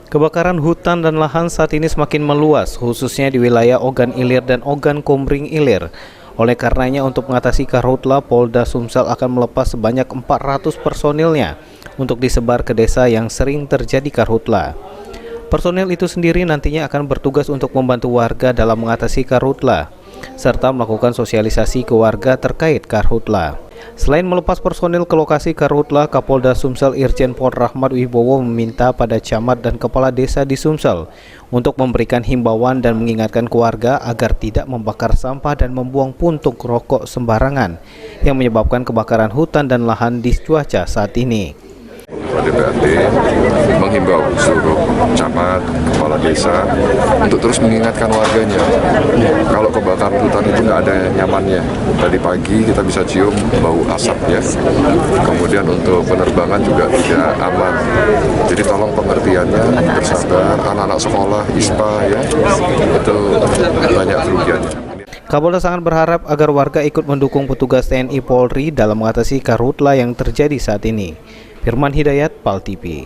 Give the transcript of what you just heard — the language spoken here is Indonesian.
Kebakaran hutan dan lahan saat ini semakin meluas, khususnya di wilayah Ogan Ilir dan Ogan Komering Ilir. Oleh karenanya, untuk mengatasi karhutla, Polda Sumsel akan melepas sebanyak 400 personilnya untuk disebar ke desa yang sering terjadi karhutla. Personil itu sendiri nantinya akan bertugas untuk membantu warga dalam mengatasi karhutla, serta melakukan sosialisasi ke warga terkait karhutla. Selain melepas personil ke lokasi karhutla, Kapolda Sumsel Irjen Pol Rahmat Wibowo meminta pada camat dan kepala desa di Sumsel untuk memberikan himbauan dan mengingatkan keluarga agar tidak membakar sampah dan membuang puntung rokok sembarangan yang menyebabkan kebakaran hutan dan lahan di cuaca saat ini. DPRD menghimbau seluruh camat, kepala desa untuk terus mengingatkan warganya kalau kebakaran hutan itu nggak ada nyamannya. Tadi pagi kita bisa cium bau asap ya. Kemudian untuk penerbangan juga tidak aman. Jadi tolong pengertiannya, bersabar. Anak-anak sekolah, ISPA ya, itu banyak kerugiannya. Kapolda sangat berharap agar warga ikut mendukung petugas TNI Polri dalam mengatasi karhutla yang terjadi saat ini. Firman Hidayat, PAL TV.